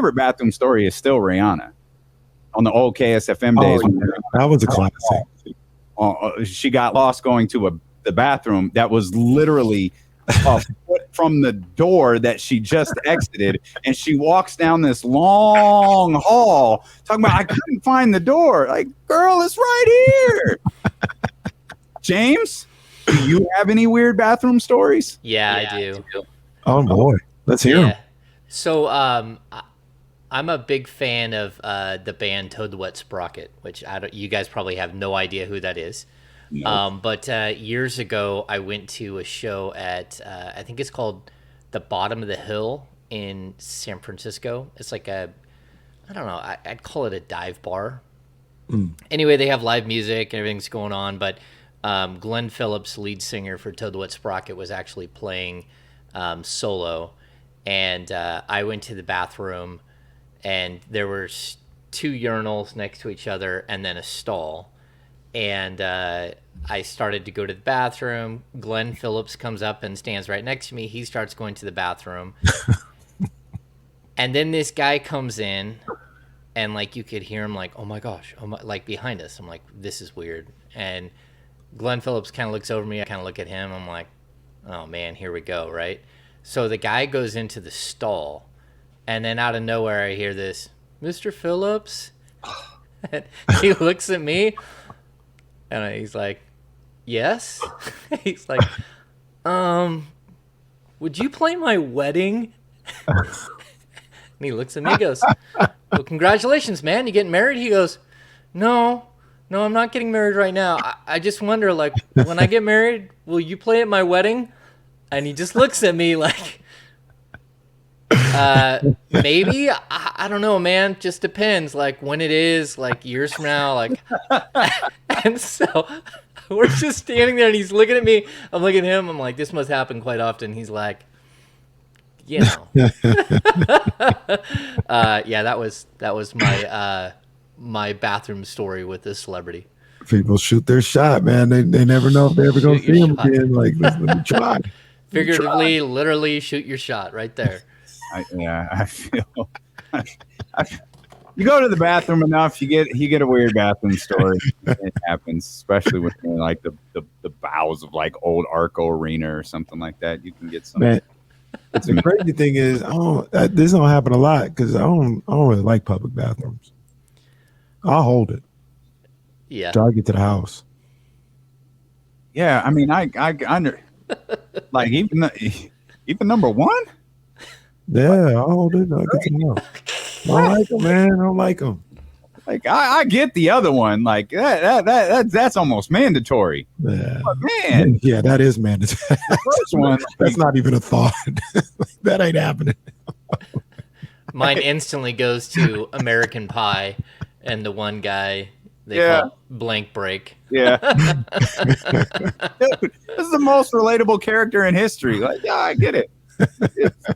favorite bathroom story is still Rihanna on the old KSFM days. Oh, yeah. That was a classic. She got lost going to the bathroom that was literally a foot from the door that she just exited, and she walks down this long hall talking about, I couldn't find the door. Like, girl, it's right here. James, do you have any weird bathroom stories? Yeah, I do. Oh boy, let's hear them. So I'm a big fan of the band Toad the Wet Sprocket, which you guys probably have no idea who that is. No. But years ago, I went to a show at, I think it's called The Bottom of the Hill in San Francisco. It's like I don't know, I'd call it a dive bar. Anyway, they have live music and everything's going on, but Glenn Phillips, lead singer for Toad the Wet Sprocket, was actually playing solo. And I went to the bathroom, and there were 2 urinals next to each other and then a stall. And I started to go to the bathroom. Glenn Phillips comes up and stands right next to me. He starts going to the bathroom. And then this guy comes in, and like you could hear him like, oh my gosh, like behind us. I'm like, this is weird. And Glenn Phillips kind of looks over me. I kind of look at him. I'm like, oh man, here we go, right? So the guy goes into the stall, and then out of nowhere I hear this, Mr. Phillips. And he looks at me, and he's like, yes? He's like, would you play my wedding? And he looks at me and goes, well, congratulations, man. You getting married? He goes, no, I'm not getting married right now. I just wonder, like, when I get married, will you play at my wedding? And he just looks at me like, maybe. I don't know, man. Just depends, like, when it is, like, years from now, like. And so we're just standing there, and he's looking at me. I'm looking at him. I'm like, this must happen quite often. He's like, you know. Yeah, that was my bathroom story with this celebrity. People shoot their shot, man. They never know if they ever gonna see him again. Like, let me try. Figuratively, literally, shoot your shot right there. I feel. You go to the bathroom enough, you get a weird bathroom story. It happens, especially with like the bowels of like old Arco Arena or something like that. You can get some. Man, the crazy thing is, this don't happen a lot because I don't really like public bathrooms. I'll hold it. Yeah. Till I get to the house. Yeah, I mean, I like even number one. Yeah, I'll hold it. I'll get to the house. I don't like them, man. I don't like them. Like I get the other one. Like that's almost mandatory. Yeah. But man, yeah, that is mandatory. The first one, that's not even a thought. That ain't happening. Mine instantly goes to American Pie, and the one guy they call Blank Break. Yeah. Dude, this is the most relatable character in history. Like, yeah, I get it.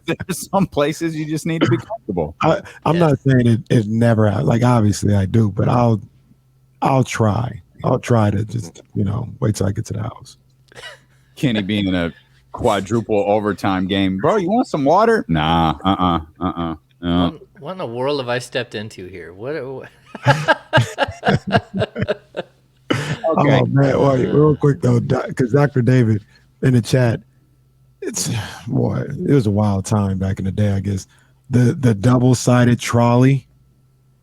There's some places you just need to be comfortable. I'm not saying it never, like, obviously I do, but I'll try. I'll try to just, wait till I get to the house. Kenny being in a quadruple overtime game. Bro, you want some water? Nah, What in the world have I stepped into here? What? Okay. Oh man, wait, real quick though, because Dr. David in the chat, it was a wild time back in the day, I guess. The double-sided trolley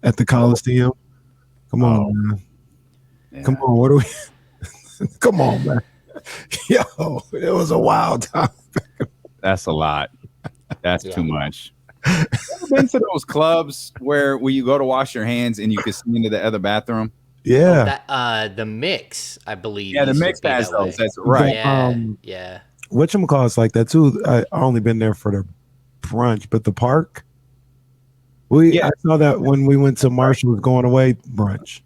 at the Coliseum. Come on, man. Yeah. Come on, what do we? Come on, man. Yo, it was a wild time. That's a lot. That's too much. You ever been to those clubs where you go to wash your hands and you can see into the other bathroom? Yeah. The Mix, I believe. Yeah, the Mix has those. That's right. Yeah. Whatchamacallit's like that too. I only been there for the brunch, but the park. I saw that when we went to Marshall's going away brunch.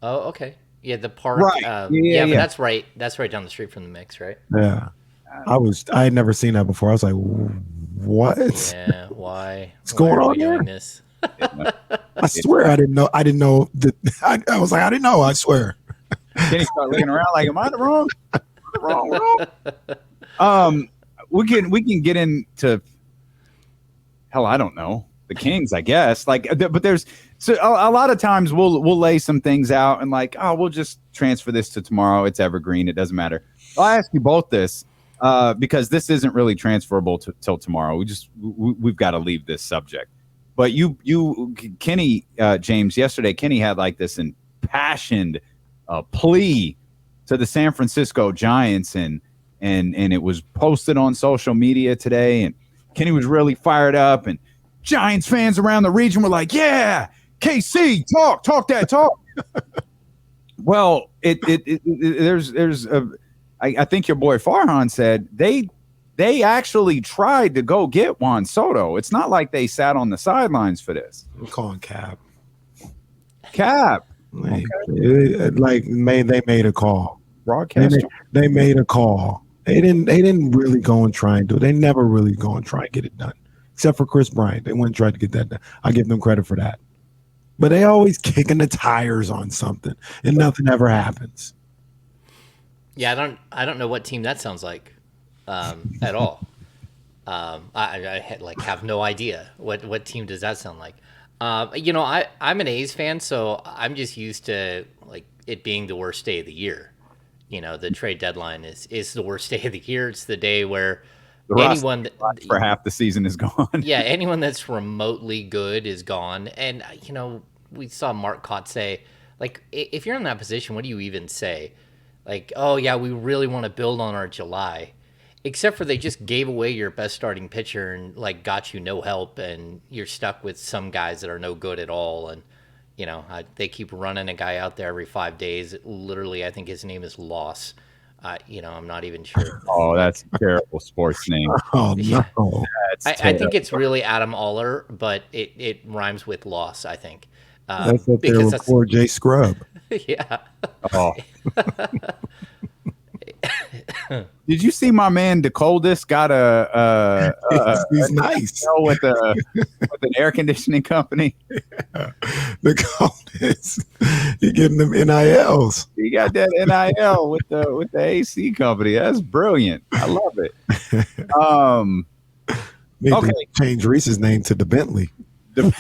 Oh, okay. Yeah, the park. Right. But that's right. That's right down the street from the Mix, right? Yeah. I had never seen that before. I was like, what? Yeah. Why? What's going on there? This? I swear I didn't know. I didn't know that. I was like, I didn't know. I swear. Then he started looking around like, am I the wrong room? We can get into hell. I don't know. the Kings, I guess. Like, but there's a lot of times we'll lay some things out and like, oh, we'll just transfer this to tomorrow. It's evergreen. It doesn't matter. I'll ask you both this because this isn't really transferable till tomorrow. We've got to leave this subject. But Kenny, James, yesterday, Kenny had like this impassioned plea to the San Francisco Giants, and it was posted on social media today, and Kenny was really fired up, and Giants fans around the region were like, yeah, KC, talk that talk. Well, I think your boy Farhan said they actually tried to go get Juan Soto. It's not like they sat on the sidelines for this. I'm calling Cap. Okay. They made a call. Broadcast. They made a call. They didn't really go and try and do it. They never really go and try and get it done. Except for Chris Bryant. They went and tried to get that done. I give them credit for that. But they always kicking the tires on something and nothing ever happens. Yeah, I don't know what team that sounds like at all. I have no idea what team does that sound like. I'm an A's fan, so I'm just used to like it being the worst day of the year. The trade deadline is the worst day of the year. It's the day where anyone for half the season is gone. Yeah, anyone that's remotely good is gone. And we saw Mark Cott say, like, if you're in that position, what do you even say? Like, oh yeah, we really want to build on our July. Except for they just gave away your best starting pitcher and like got you no help, and you're stuck with some guys that are no good at all. And they keep running a guy out there every 5 days. Literally, I think his name is Loss. I'm not even sure. Oh, that's a terrible sports name. Oh no, I think it's really Adam Aller, but it rhymes with Loss. I think that's up there with poor Jay Scrub. Yeah. Oh. Did you see my man DeColdis got he's nice with an air conditioning company? Yeah. DeColdis, he getting them NILs. He got that NIL with the AC company. That's brilliant. I love it. Need to change Reese's name to the Bentley, the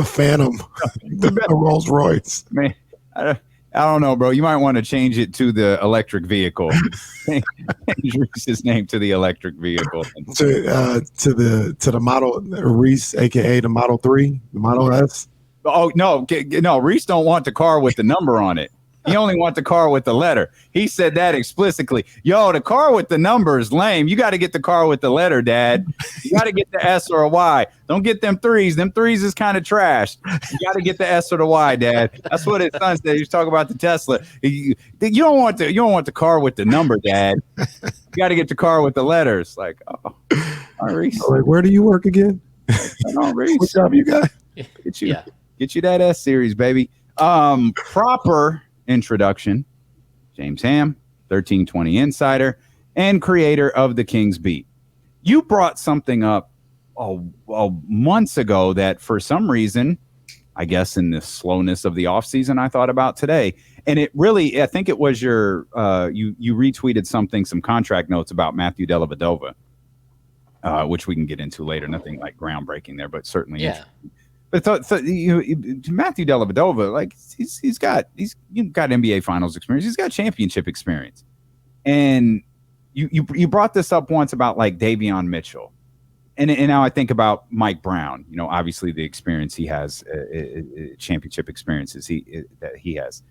Phantom, the Rolls Royce. Man, I don't know, bro. You might want to change it to the electric vehicle. Change Reese's name to the electric vehicle. To the Model Reese, aka the Model 3, the Model S. Oh no, Reese don't want the car with the number on it. He only wants the car with the letter. He said that explicitly. Yo, the car with the number is lame. You got to get the car with the letter, Dad. You got to get the S or a Y. Don't get them threes. Them threes is kind of trash. You got to get the S or the Y, Dad. That's what his son said. He was talking about the Tesla. You don't want the car with the number, Dad. You got to get the car with the letters. Like, oh, Reese. Like, where do you work again? Reese. What job you got? Get you that S series, baby. Proper introduction. James Ham, 1320 Insider, and creator of the Kings Beat. You brought something up months ago that for some reason, I guess in the slowness of the offseason, I thought about today. And it really, I think it was you retweeted some contract notes about Matthew Dellavedova, which we can get into later. Nothing like groundbreaking there, but certainly interesting. But Matthew Dellavedova, like he's got NBA Finals experience. He's got championship experience, and you brought this up once about like Davion Mitchell, and now I think about Mike Brown. Obviously the experience he has, championship experiences that he has.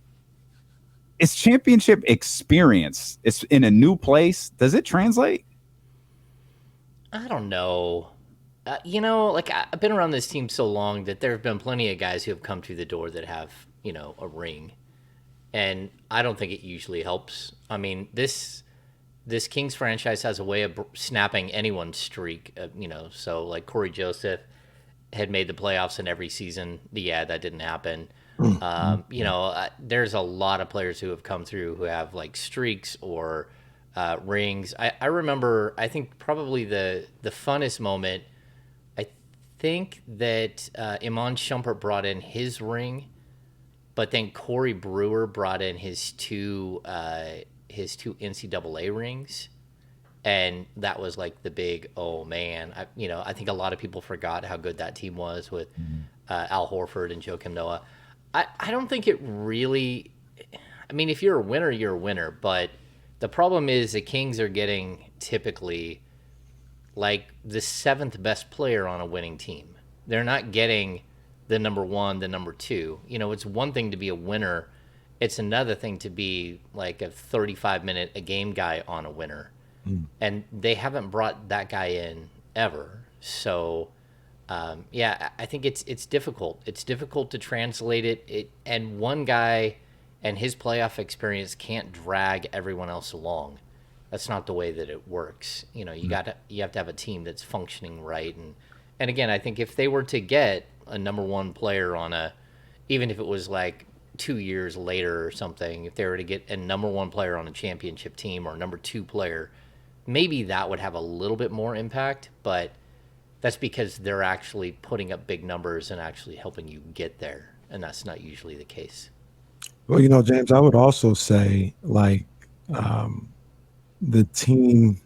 It's championship experience. It's in a new place. Does it translate? I don't know. I've been around this team so long that there have been plenty of guys who have come through the door that have, a ring. And I don't think it usually helps. I mean, this Kings franchise has a way of snapping anyone's streak, so like Corey Joseph had made the playoffs in every season. Yeah, that didn't happen. There's a lot of players who have come through who have like streaks or rings. I remember, I think probably the funnest moment, I think that Iman Shumpert brought in his ring, but then Corey Brewer brought in his two NCAA rings. And that was like the big, oh man, I think a lot of people forgot how good that team was with Al Horford and Joakim Noah. I don't think it really. I mean, if you're a winner, you're a winner. But the problem is the Kings are getting typically like the seventh best player on a winning team. They're not getting the number one, the number two. It's one thing to be a winner. It's another thing to be like a 35-minute a game guy on a winner. And they haven't brought that guy in ever. So, yeah, I think it's difficult. It's difficult to translate it. And one guy and his playoff experience can't drag everyone else along. That's not the way that it works. You have to have a team that's functioning right. And again, I think if they were to get a number one player on even if it was like 2 years later or something, if they were to get a number one player on a championship team or number two player, maybe that would have a little bit more impact, but that's because they're actually putting up big numbers and actually helping you get there. And that's not usually the case. Well, James, I would also say like the team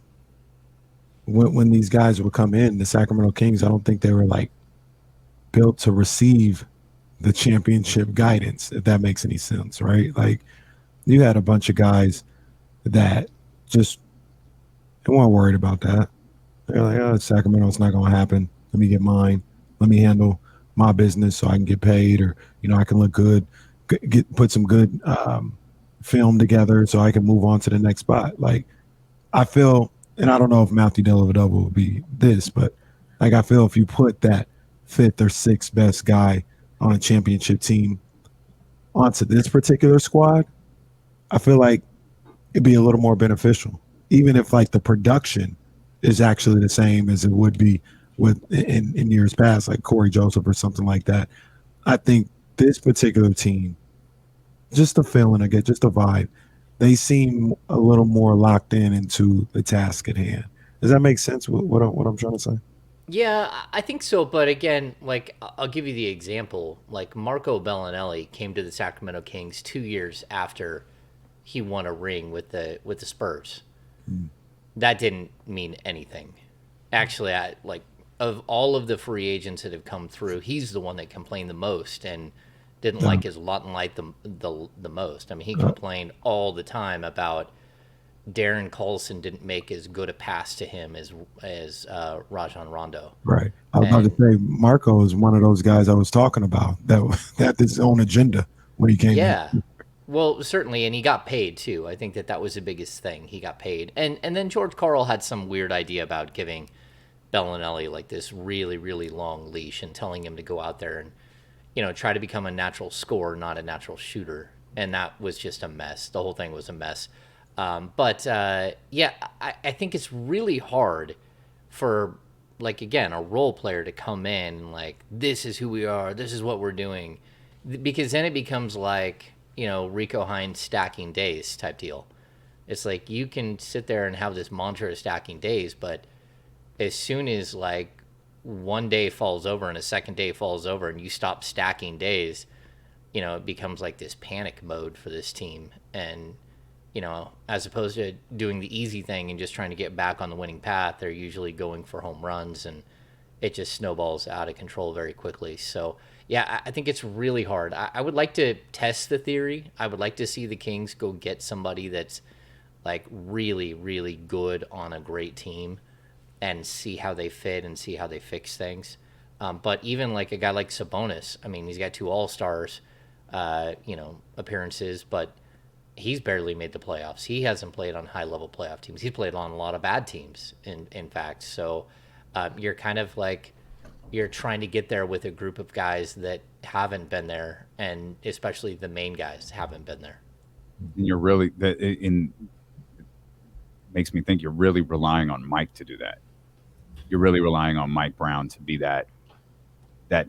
when these guys would come in, the Sacramento Kings, I don't think they were like built to receive the championship guidance, if that makes any sense, right? Like you had a bunch of guys that just they weren't worried about that. They're like, oh, Sacramento's not going to happen. Let me get mine. Let me handle my business so I can get paid, or I can look good, put some good film together so I can move on to the next spot. Like I feel, and I don't know if Matthew Dellavedova would be this, but like I feel if you put that fifth or sixth best guy on a championship team onto this particular squad, I feel like it'd be a little more beneficial, even if like the production is actually the same as it would be with in years past, like Corey Joseph or something like that. I think this particular team, just the feeling I get, just the vibe, they seem a little more locked into the task at hand. Does that make sense? What I'm trying to say? Yeah, I think so. But again, like I'll give you the example. Like Marco Bellinelli came to the Sacramento Kings 2 years after he won a ring with the Spurs. That didn't mean anything. Actually, of all of the free agents that have come through, he's the one that complained the most and didn't like his lot and light the most. I mean, he complained all the time about Darren Collison didn't make as good a pass to him as Rajon Rondo. Right. I was about to say Marco is one of those guys I was talking about that had his own agenda when he came in. Well, certainly, and he got paid too. I think that was the biggest thing. He got paid, and then George Karl had some weird idea about giving Bellinelli like this really, really long leash and telling him to go out there and try to become a natural scorer, not a natural shooter, and that was just a mess. The whole thing was a mess. But yeah, I think it's really hard for like again a role player to come in and like this is who we are, this is what we're doing, because then it becomes like Rico Hines stacking days type deal. It's like you can sit there and have this mantra of stacking days, but as soon as like one day falls over and a second day falls over and you stop stacking days, it becomes like this panic mode for this team. And as opposed to doing the easy thing and just trying to get back on the winning path, they're usually going for home runs, and it just snowballs out of control very quickly. So yeah, I think it's really hard. I would like to test the theory. I would like to see the Kings go get somebody that's like really, really good on a great team and see how they fit and see how they fix things. But even like a guy like Sabonis, I mean, he's got 2 All-Stars, appearances, but he's barely made the playoffs. He hasn't played on high-level playoff teams. He's played on a lot of bad teams, in fact. So you're kind of like you're trying to get there with a group of guys that haven't been there, and especially the main guys haven't been there. And you're really makes me think you're really relying on Mike to do that. You're really relying on Mike Brown to be that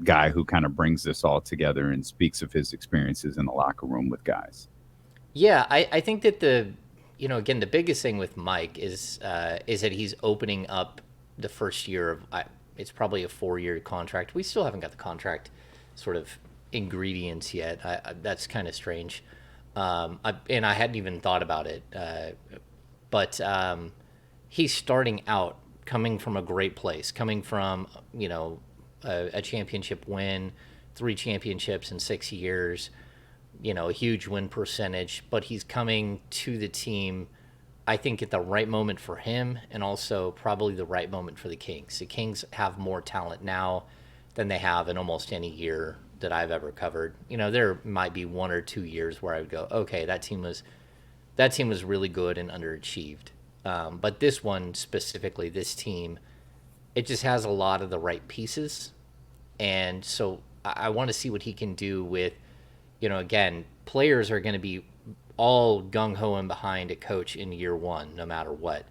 guy who kind of brings this all together and speaks of his experiences in the locker room with guys. Yeah, I think that again, the biggest thing with Mike is that he's opening up the first year of it's probably a 4-year contract. We still haven't got the contract sort of ingredients yet. That's kind of strange. And I hadn't even thought about it. But he's starting out coming from a great place, coming from, a championship win, 3 championships in 6 years, a huge win percentage, but he's coming to the team, I think, at the right moment for him, and also probably the right moment for the Kings. The Kings have more talent now than they have in almost any year that I've ever covered. There might be 1 or 2 years where I would go, okay, that team was really good and underachieved. But this one specifically, this team, it just has a lot of the right pieces, and so I want to see what he can do with, again, players are going to be all gung ho and behind a coach in year one, no matter what.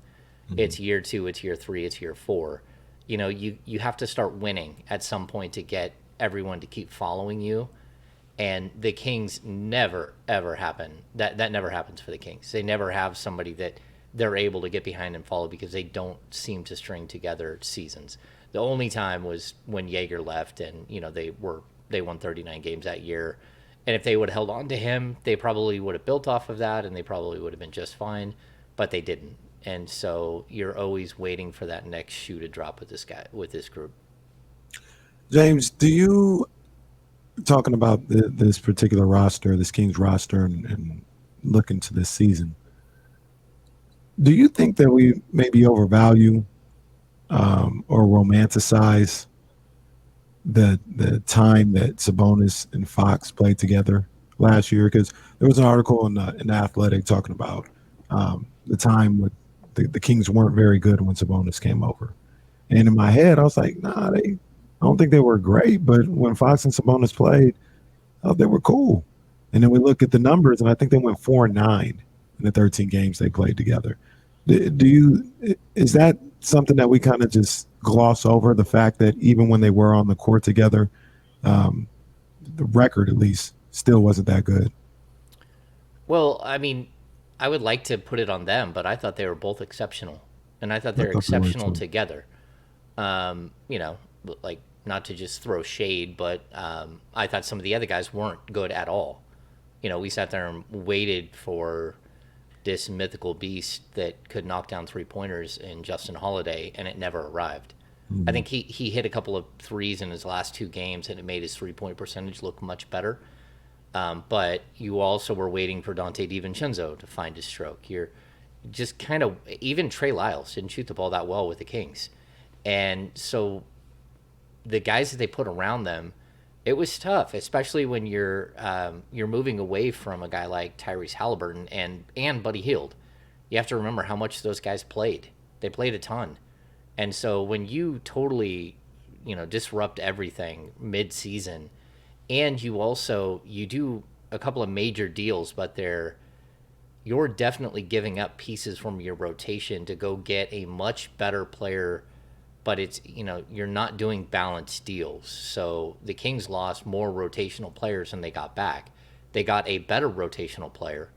Mm-hmm. It's year two, it's year three, it's year four. You have to start winning at some point to get everyone to keep following you. And the Kings never ever happen. That never happens for the Kings. They never have somebody that they're able to get behind and follow because they don't seem to string together seasons. The only time was when Jaeger left, and they won 39 games that year. And if they would have held on to him, they probably would have built off of that, and they probably would have been just fine. But they didn't. And so you're always waiting for that next shoe to drop with this group. James, do you, talking about this particular roster, this Kings roster, and looking to this season, do you think that we maybe overvalue or romanticize the time that Sabonis and Fox played together last year? Because there was an article in The Athletic talking about the time with the Kings weren't very good when Sabonis came over. And in my head, I was like, I don't think they were great, but when Fox and Sabonis played, they were cool. And then we look at the numbers, and I think they went 4-9 in the 13 games they played together. Is that something that we kind of just gloss over, the fact that even when they were on the court together, the record at least still wasn't that good? Well, I mean, I would like to put it on them, but I thought they were both exceptional, and I thought they were exceptional together. Like, not to just throw shade, but I thought some of the other guys weren't good at all. We sat there and waited for this mythical beast that could knock down 3-pointers in Justin Holiday, and it never arrived. Mm-hmm. I think he hit a couple of threes in his last 2 games, and it made his 3-point percentage look much better. But you also were waiting for Dante DiVincenzo to find his stroke. You're just kind of, even Trey Lyles didn't shoot the ball that well with the Kings. And so the guys that they put around them, it was tough, especially when you're moving away from a guy like Tyrese Halliburton and Buddy Hield. You have to remember how much those guys played. They played a ton. And so when you totally, disrupt everything mid-season, and you do a couple of major deals, but you're definitely giving up pieces from your rotation to go get a much better player, but it's, you're not doing balanced deals. So the Kings lost more rotational players than they got back. They got a better rotational player,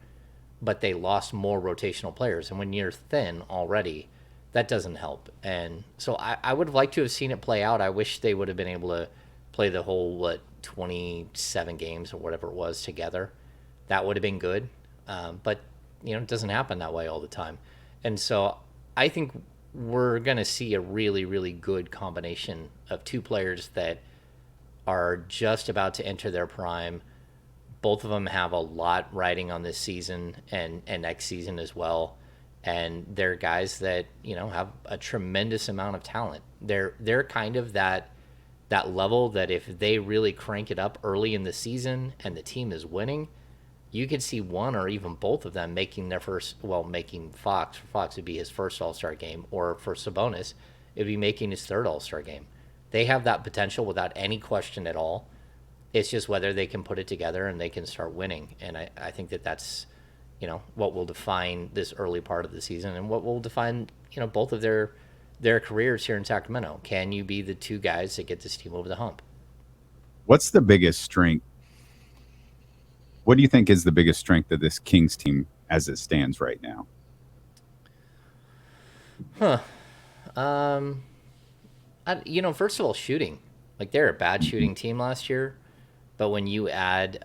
but they lost more rotational players. And when you're thin already, that doesn't help. And so I would have liked to have seen it play out. I wish they would have been able to play the whole, 27 games or whatever it was together. That would have been good. But, it doesn't happen that way all the time. And so I think we're going to see a really, really good combination of 2 players that are just about to enter their prime. Both of them have a lot riding on this season and next season as well. And they're guys that, have a tremendous amount of talent. They're kind of that level that if they really crank it up early in the season and the team is winning, you could see one or even both of them making their making Fox would be his first All-Star game, or for Sabonis, it would be making his 3rd All-Star game. They have that potential without any question at all. It's just whether they can put it together and they can start winning. And I think that's, what will define this early part of the season, and what will define, both of their careers here in Sacramento. Can you be the 2 guys that get this team over the hump? What's the biggest strength? What do you think is the biggest strength of this Kings team as it stands right now? First of all, shooting. Like, they're a bad shooting team last year, but when you add,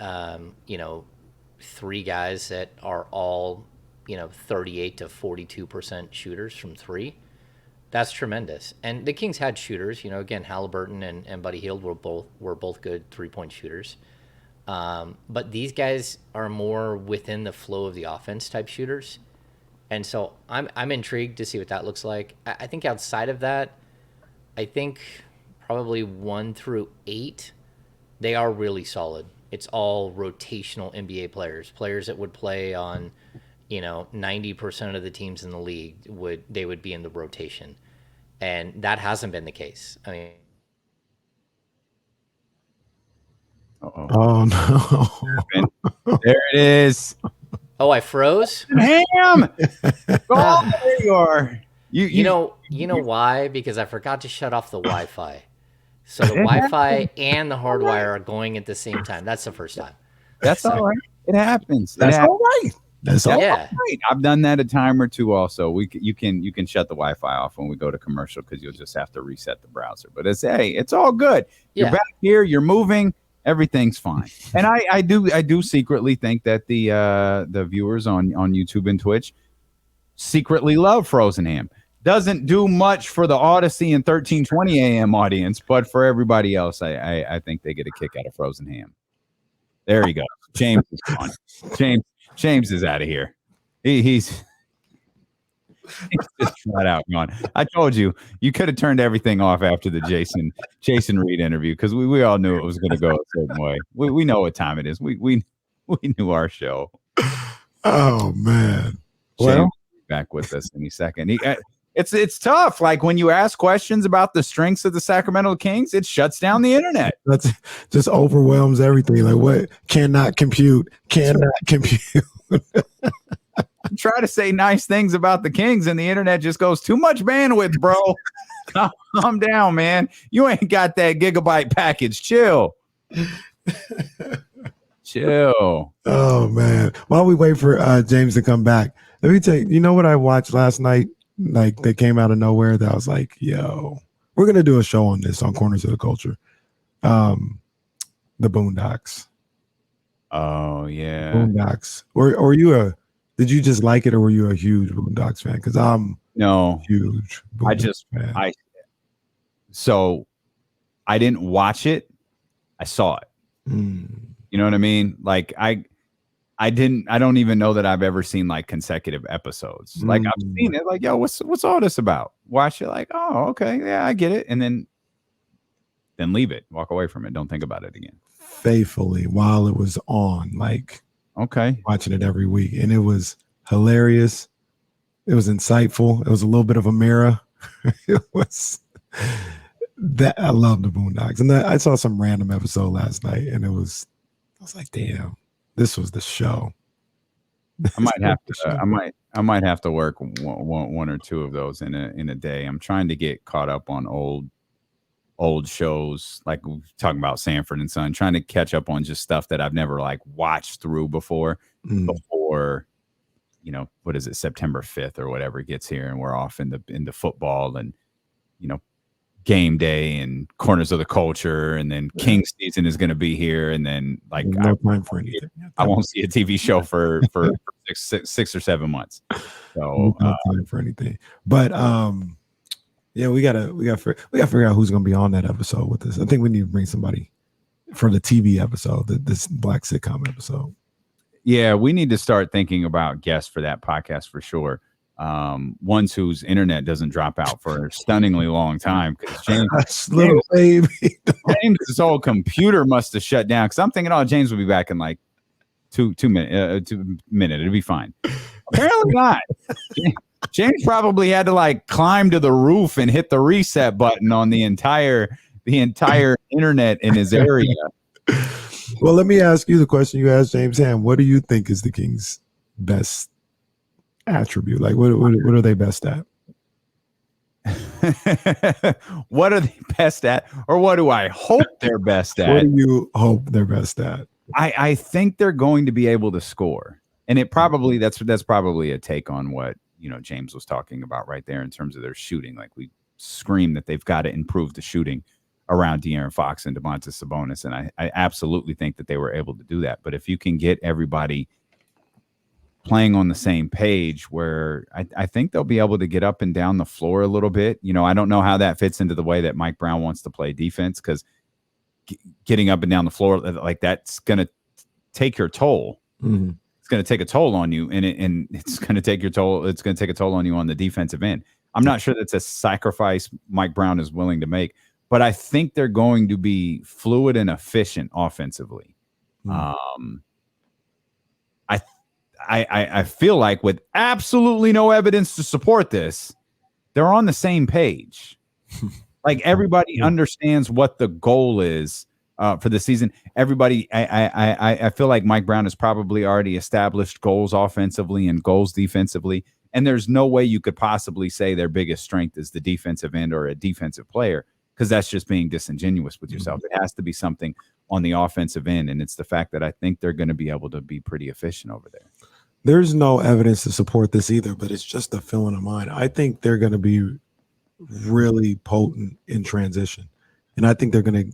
3 guys that are all 38 to 42% shooters from three. That's tremendous. And the Kings had shooters. Again, Halliburton and Buddy Hield were both good 3-point shooters. But these guys are more within the flow of the offense type shooters. And so I'm intrigued to see what that looks like. I think outside of that, I think probably 1 through 8, they are really solid. It's all rotational NBA players that would play on, 90% of the teams in the league would be in the rotation. And that hasn't been the case. I mean, Oh no! There it is. oh, I froze. Ham. Oh, there you are. You know why? Because I forgot to shut off the Wi-Fi. So the Wi-Fi and the hardwire are going at the same time. That's the first time. That's all right. It happens. That's all right. That's all Yeah. right. I've done that a time or two. Also, you can shut the Wi-Fi off when we go to commercial because you'll just have to reset the browser. But it's all good. You're back here. You're moving. Everything's fine. And I do secretly think that the viewers on YouTube and Twitch secretly love Frozen Ham. Doesn't do much for the Odyssey and 1320 AM audience, but for everybody else, I think they get a kick out of Frozen Ham. There you go. James is fun. James is out of here. He's just flat out gone. I told you could have turned everything off after the Jason Reed interview because we all knew it was going to go a certain way. We know what time it is. We knew our show. Oh man. Well, back with us any second. It's tough. Like when you ask questions about the strengths of the Sacramento Kings, it shuts down the internet. That's just overwhelms everything. Like what? Cannot compute. Try to say nice things about the Kings, and the internet just goes too much bandwidth, bro. Calm down, man. You ain't got that gigabyte package. Chill. Chill. Oh man. While we wait for James to come back, let me tell you. You know what I watched last night? Like they came out of nowhere. That I was like, yo, we're gonna do a show on this on Corners of the Culture. The Boondocks. Oh yeah. Boondocks. Or you did you just like it or were you a huge Boondocks fan? Because I'm huge Boondocks fan. So I didn't watch it. I saw it. You know what I mean? Like I don't even know that I've ever seen like consecutive episodes. Like I've seen it like, yo, what's all this about? Watch it like, oh, okay. Yeah, I get it. And then leave it, walk away from it. Don't think about it again. Faithfully while it was on, like, okay. Watching it every week. And it was hilarious. It was insightful. It was a little bit of a mirror. It was that I love the Boondocks. And I saw some random episode last night and I was like, damn. This was the show. I might have to work one or two of those in a day. I'm trying to get caught up on old shows, like we're talking about Sanford and Son, trying to catch up on just stuff that I've never like watched through before, what is it, September 5th or whatever gets here and we're off into football and, game day and Corners of the Culture, and then Kings season is going to be here, and then like no time for anything. I won't see a TV show for 6 or 7 months. So no time for anything. But yeah, we gotta figure out who's going to be on that episode with us. I think we need to bring somebody for the TV episode, this Black sitcom episode. Yeah, we need to start thinking about guests for that podcast for sure. Ones whose internet doesn't drop out for a stunningly long time because James' whole computer must have shut down because I'm thinking, oh, James will be back in like two minutes. It'll be fine. Apparently not. James probably had to like climb to the roof and hit the reset button on the entire internet in his area. Well, let me ask you the question you asked James Ham. What do you think is the Kings' best attribute? Like what are they best at? What are they best at, or what do I hope they're best at? What do you hope they're best at? I think they're going to be able to score, and it probably that's probably a take on what James was talking about right there in terms of their shooting. Like we scream that they've got to improve the shooting around De'Aaron Fox and Domantas Sabonis, and I absolutely think that they were able to do that. But if you can get everybody playing on the same page where I think they'll be able to get up and down the floor a little bit. I don't know how that fits into the way that Mike Brown wants to play defense, because getting up and down the floor like that's going to take your toll. Mm-hmm. It's going to take a toll on you, and it's going to take your toll. It's going to take a toll on you on the defensive end. I'm not sure that's a sacrifice Mike Brown is willing to make, but I think they're going to be fluid and efficient offensively. Mm-hmm. I feel like, with absolutely no evidence to support this, they're on the same page. Like, everybody understands what the goal is for the season. Everybody, I feel like Mike Brown has probably already established goals offensively and goals defensively, and there's no way you could possibly say their biggest strength is the defensive end or a defensive player, because that's just being disingenuous with yourself. It has to be something on the offensive end, and it's the fact that I think they're going to be able to be pretty efficient over there. There's no evidence to support this either, but it's just a feeling of mine. I think they're going to be really potent in transition, and I think they're going to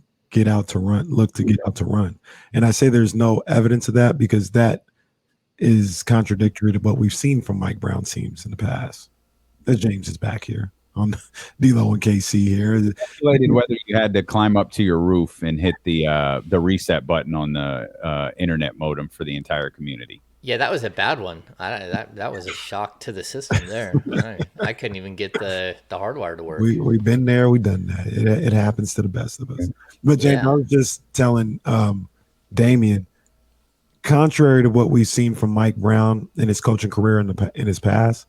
look to get out to run. And I say there's no evidence of that because that is contradictory to what we've seen from Mike Brown teams in the past. That James is back here on D-Lo and KC here. Speculated whether you had to climb up to your roof and hit the reset button on the internet modem for the entire community. Yeah, that was a bad one. That was a shock to the system there. I couldn't even get the hardwire to work. We've been there. We've done that. It happens to the best of us. But James, I was just telling Damian, contrary to what we've seen from Mike Brown in his coaching career in his past,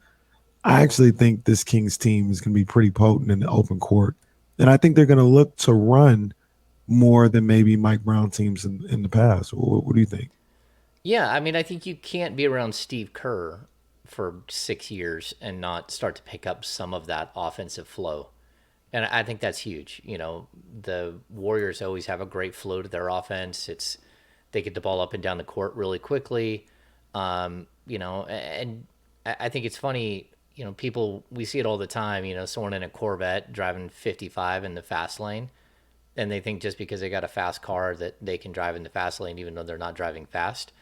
I actually think this Kings team is going to be pretty potent in the open court. And I think they're going to look to run more than maybe Mike Brown teams in the past. What do you think? Yeah, I mean, I think you can't be around Steve Kerr for 6 years and not start to pick up some of that offensive flow. And I think that's huge. The Warriors always have a great flow to their offense. They get the ball up and down the court really quickly. And I think it's funny, we see it all the time, someone in a Corvette driving 55 in the fast lane, and they think just because they got a fast car that they can drive in the fast lane even though they're not driving fast.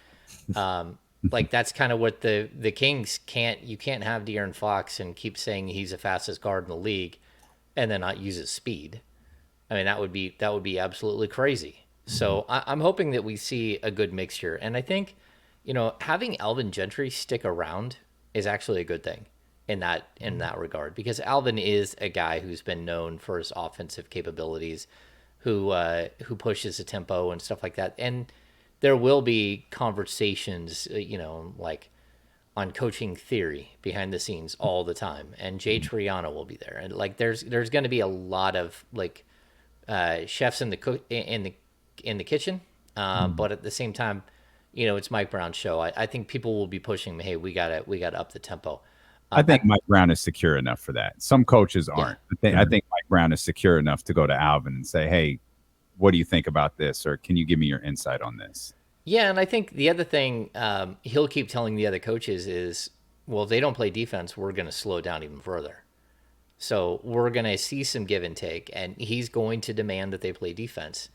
Like, that's kind of what the Kings you can't have De'Aaron Fox and keep saying he's the fastest guard in the league and then not use his speed. I mean, that would be absolutely crazy. So I'm hoping that we see a good mixture. And I think, having Alvin Gentry stick around is actually a good thing in that regard, because Alvin is a guy who's been known for his offensive capabilities, who pushes the tempo and stuff like that. And there will be conversations, like on coaching theory behind the scenes all the time. And Jay Triano will be there. And like, there's going to be a lot of like chefs in the kitchen. But at the same time, it's Mike Brown's show. I think people will be pushing, hey, we gotta up the tempo. I think Mike Brown is secure enough for that. Some coaches aren't. I think Mike Brown is secure enough to go to Alvin and say, hey, what do you think about this? Or can you give me your insight on this? Yeah, and I think the other thing he'll keep telling the other coaches is, well, if they don't play defense, we're going to slow down even further. So we're going to see some give and take, and he's going to demand that they play defense.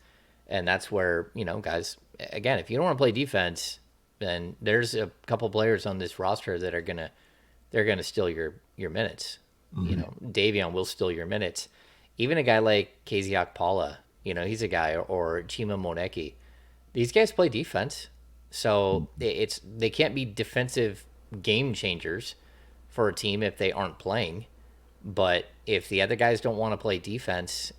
And that's where, guys, again, if you don't want to play defense, then there's a couple players on this roster that are going to steal your minutes. Mm-hmm. Davion will steal your minutes. Even a guy like KZ Okpala, he's a guy, or Chima Moneki. These guys play defense, so they can't be defensive game changers for a team if they aren't playing. But if the other guys don't want to play defense,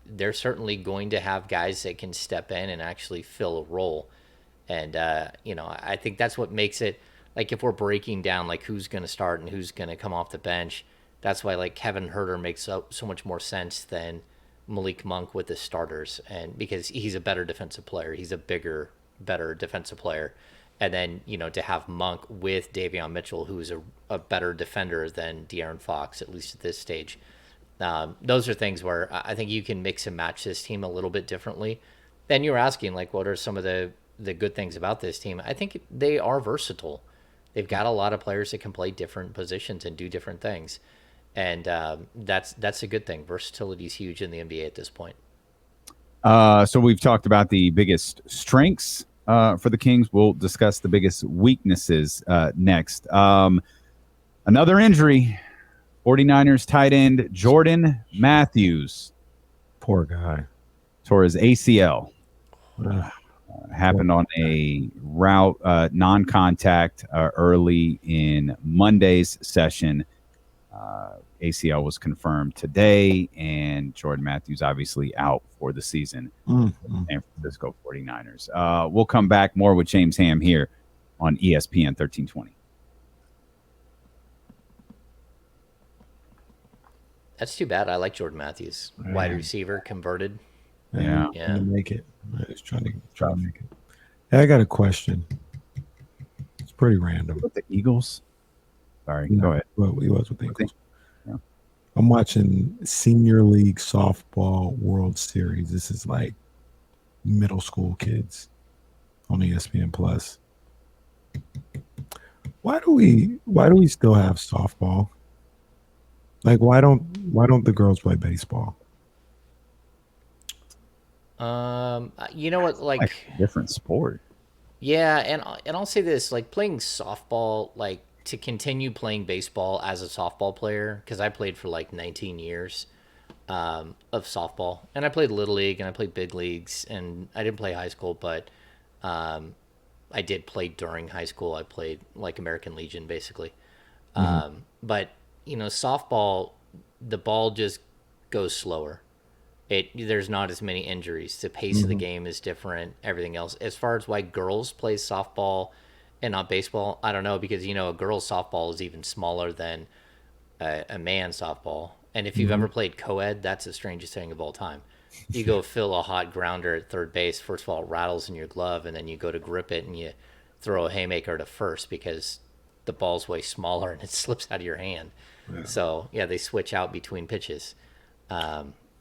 they're certainly going to have guys that can step in and actually fill a role. And I think that's what makes it, like, if we're breaking down like who's going to start and who's going to come off the bench, that's why like Kevin Huerter makes so much more sense than Malik Monk with the starters, and because he's a better defensive player, he's a bigger, better defensive player. And then, to have Monk with Davion Mitchell, who is a better defender than De'Aaron Fox, at least at this stage. Those are things where I think you can mix and match this team a little bit differently. Then you were asking, like, what are some of the good things about this team? I think they are versatile. They've got a lot of players that can play different positions and do different things. And that's a good thing. Versatility is huge in the NBA at this point. So we've talked about the biggest strengths for the Kings. We'll discuss the biggest weaknesses next. Another injury. 49ers tight end Jordan Matthews. Poor guy. Tore his ACL. Ugh. Happened on a route non-contact early in Monday's session. ACL was confirmed today, and Jordan Matthews obviously out for the season for the San Francisco 49ers. We'll come back more with James Ham here on ESPN 1320. That's too bad. I like Jordan Matthews, wide receiver, converted. Yeah. Trying to make it. I was trying to make it. Hey, I got a question. It's pretty random. With the Eagles? Sorry, go ahead. Well, he was with the Eagles. Yeah. I'm watching Senior League Softball World Series. This is like middle school kids on ESPN Plus. Why do we still have softball? Like, why don't the girls play baseball? You know what? Like different sport. Yeah, and I'll say this: like playing softball, like to continue playing baseball as a softball player, because I played for like 19 years of softball, and I played little league and I played big leagues, and I didn't play high school, but I did play during high school. I played like American Legion, basically. But you know, softball, the ball just goes slower. There's not as many injuries. The pace of the game is different. Everything else, as far as why girls play softball and not baseball, I don't know, because you know a girls softball is even smaller than a man softball. And if you've ever played co-ed, that's the strangest thing of all time. You go fill a hot grounder at third base. First of all, it rattles in your glove, and then you go to grip it and you throw a haymaker to first because the ball's way smaller and it slips out of your hand. Yeah. So yeah, they switch out between pitches.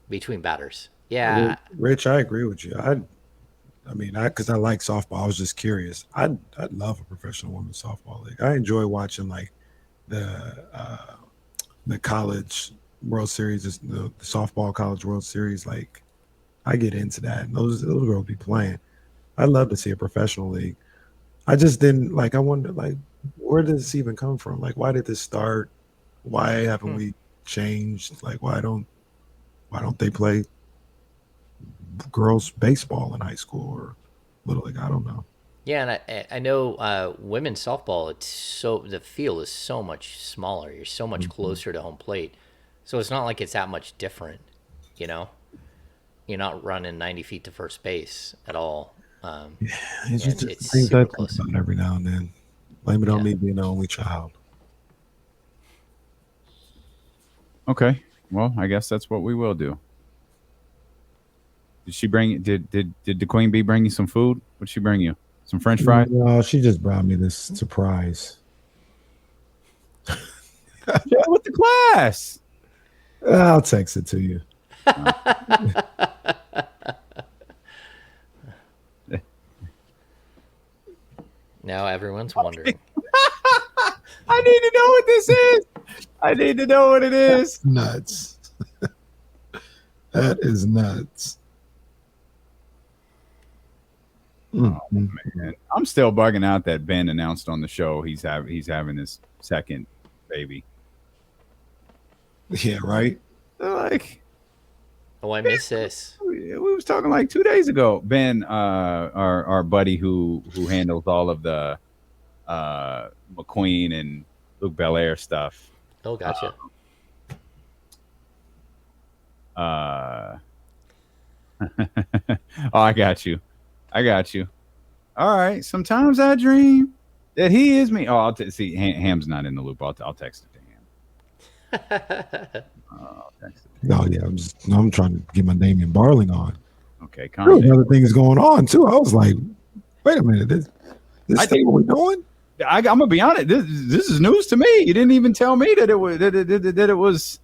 Between batters. Yeah. Rich, I agree with you. Because I like softball. I was just curious. I'd love a professional women's softball league. I enjoy watching like the college World Series, the softball college World Series. Like, I get into that. And those girls be playing. I'd love to see a professional league. I just didn't I wonder where did this even come from? Like, why did this start? Why haven't we changed? Like, why don't they play girls baseball in high school or little league? I don't know. Yeah, and I know women's softball. The field is so much smaller. You're so much closer to home plate, so it's not like it's that much different. You know, you're not running 90 feet to first base at all. It's just it's things super I think close. about every now and then. Blame it on me being the only child. Okay. Well, I guess that's what we will do. Did she bring? Did the Queen Bee bring you some food? What'd she bring you? Some French fries? No, she just brought me this surprise. Yeah, with the class. I'll text it to you. Now everyone's wondering. I need to know what this is. I need to know what it is. Nuts. That is nuts. Oh, man. I'm still bugging out that Ben announced on the show he's having his second baby. Yeah, right. Like, Oh, I miss this. we was talking like 2 days ago. Ben, our buddy who handles all of the McQueen and Luke Belair stuff. Oh, gotcha. Oh, I got you. All right. Sometimes I dream that he is me. Oh, see. Ham's not in the loop. I'll text it to him. I'll text it. No, yeah, I'm trying to get my Damian Barling on. Okay, There was other things going on too. I was like, wait a minute, this thing what we doing? I'm gonna be honest. This is news to me. You didn't even tell me that it was that it was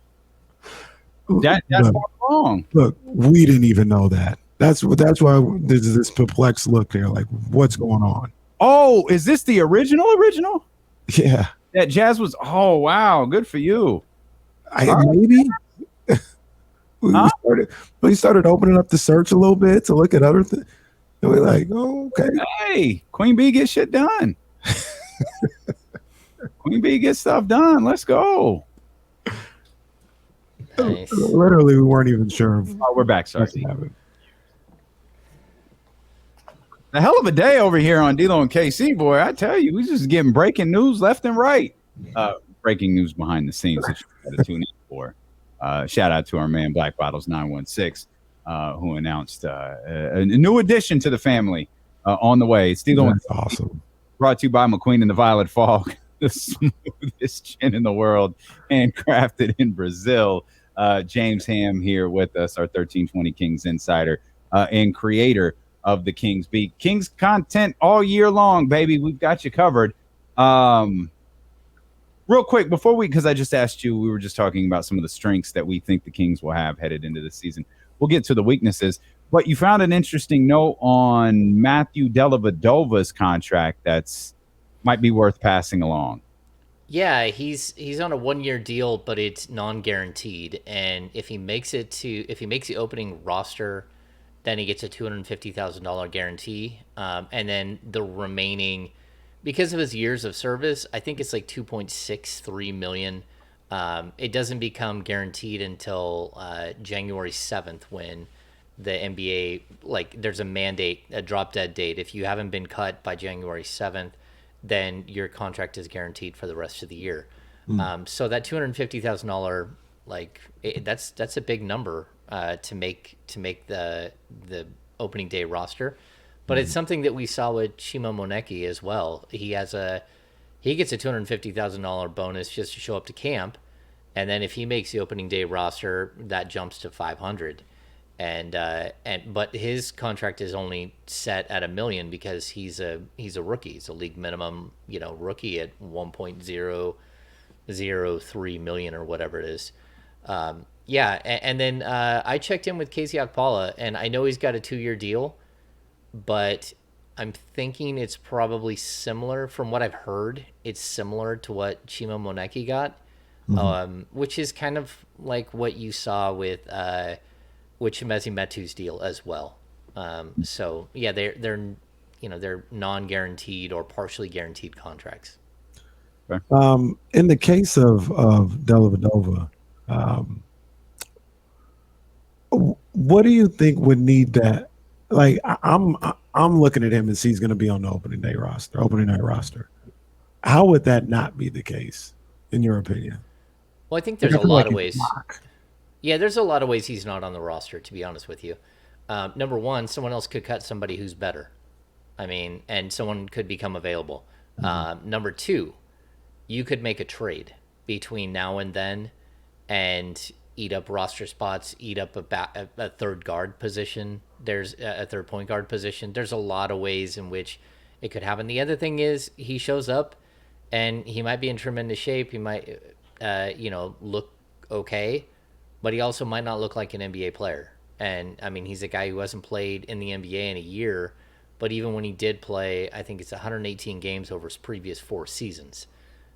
that far wrong. Look, we didn't even know that. That's why there's this perplexed look there. Like, what's going on? Oh, is this the original? Yeah, That Jazz was. Oh, wow, good for you. Maybe. We started opening up the search a little bit to look at other things. And we're like, oh, okay. Hey, Queen Bee gets shit done. Queen Bee gets stuff done. Let's go. Nice. Literally, we weren't even sure if Oh, we're back. Sorry. that's what happened. A hell of a day over here on D-Lo and KC, boy. I tell you, we just getting breaking news left and right. Breaking news behind the scenes that you got to tune in for. Shout out to our man Black Bottles 916, who announced a new addition to the family on the way. It's D-Lo That's awesome. Brought to you by McQueen and the Violet Fog, the smoothest gin in the world, handcrafted in Brazil. James Ham here with us, our 1320 Kings insider and creator of the Kings Beat. Kings content all year long, baby. We've got you covered. Real quick, before because I just asked you, we were just talking about some of the strengths that we think the Kings will have headed into the season. We'll get to the weaknesses, but you found an interesting note on Matthew Dellavedova's contract that's might be worth passing along. Yeah, he's on a 1 year deal, but it's non-guaranteed. And if he makes the opening roster, then he gets a $250,000 guarantee. And then the remaining, because of his years of service, I think it's like 2.63 million. It doesn't become guaranteed until January 7th, when the NBA, like, there's a mandate, a drop dead date. If you haven't been cut by January 7th, then your contract is guaranteed for the rest of the year. So that $250,000, like, that's a big number to make the opening day roster. But it's something that we saw with Shimo Moneki as well. He gets a $250,000 bonus just to show up to camp, and then if he makes the opening day roster, that jumps to 500. But his contract is only set at $1 million because he's a rookie. He's a league minimum, rookie at 1.003 million or whatever it is. And then I checked in with Casey Okpala, and I know he's got a 2-year deal, but I'm thinking it's probably similar. From what I've heard, it's similar to what Chima Moneki got, which is kind of like what you saw with Chimezi Metu's deal as well. So yeah, they're non-guaranteed or partially guaranteed contracts. In the case of Dellavedova, what do you think would need that? Like, I'm looking at him and see he's going to be on the opening night roster. How would that not be the case, in your opinion? Well, I think there's a lot of ways. Yeah, there's a lot of ways he's not on the roster, to be honest with you. Number one, someone else could cut somebody who's better. And someone could become available. Number two, you could make a trade between now and then and eat up roster spots, eat up a third guard position. There's a third point guard position. There's a lot of ways in which it could happen. The other thing is he shows up and he might be in tremendous shape. He might, look okay, but he also might not look like an NBA player. And he's a guy who hasn't played in the NBA in a year, but even when he did play, I think it's 118 games over his previous 4 seasons.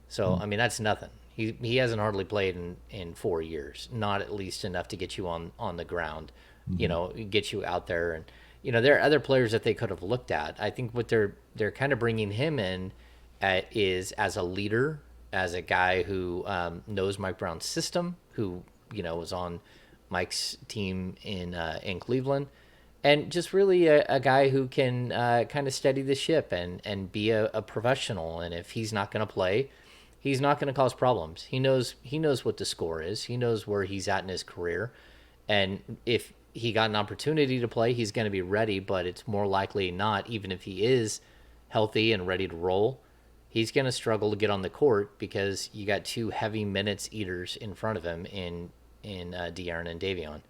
So, that's nothing. He hasn't hardly played in 4 years, not at least enough to get you on the ground, get you out there. And, there are other players that they could have looked at. I think what they're kind of bringing him in is as a leader, as a guy who knows Mike Brown's system, who, was on Mike's team in Cleveland, and just really a guy who can kind of steady the ship and be a professional. And if he's not going to play, he's not going to cause problems. He knows what the score is. He knows where he's at in his career. And if he got an opportunity to play, he's going to be ready, but it's more likely not, even if he is healthy and ready to roll, he's going to struggle to get on the court because you got 2 heavy minutes eaters in front of him in De'Aaron and Davion.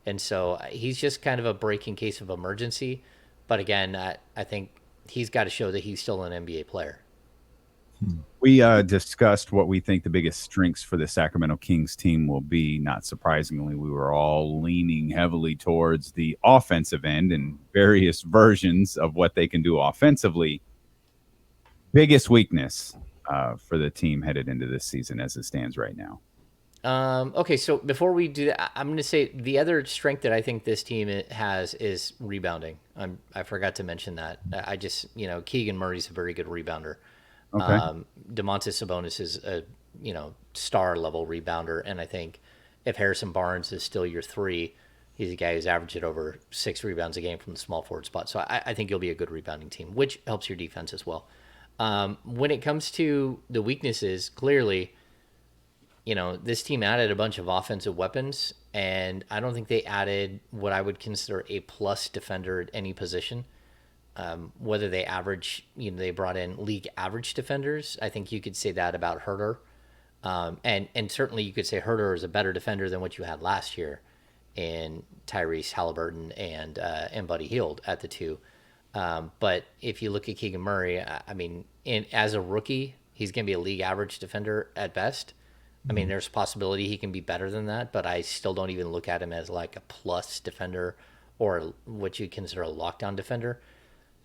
And so he's just kind of a breaking case of emergency. But again, I think he's got to show that he's still an NBA player. We discussed what we think the biggest strengths for the Sacramento Kings team will be. Not surprisingly, we were all leaning heavily towards the offensive end and various versions of what they can do offensively. Biggest weakness for the team headed into this season as it stands right now? Okay, so before we do that, I'm going to say the other strength that I think this team has is rebounding. I forgot to mention that. I just, Keegan Murray's a very good rebounder. Okay. Domantas Sabonis is a, star level rebounder, and I think if Harrison Barnes is still your three, he's a guy who's averaging over 6 rebounds a game from the small forward spot. So I think you'll be a good rebounding team, which helps your defense as well. When it comes to the weaknesses, clearly, this team added a bunch of offensive weapons, and I don't think they added what I would consider a plus defender at any position. Whether they average, they brought in league average defenders. I think you could say that about Herter. And certainly you could say Herter is a better defender than what you had last year in Tyrese Halliburton and Buddy Hield at the two. But if you look at Keegan Murray, I mean, as a rookie, he's going to be a league average defender at best. I mean, there's a possibility he can be better than that, but I still don't even look at him as like a plus defender or what you consider a lockdown defender.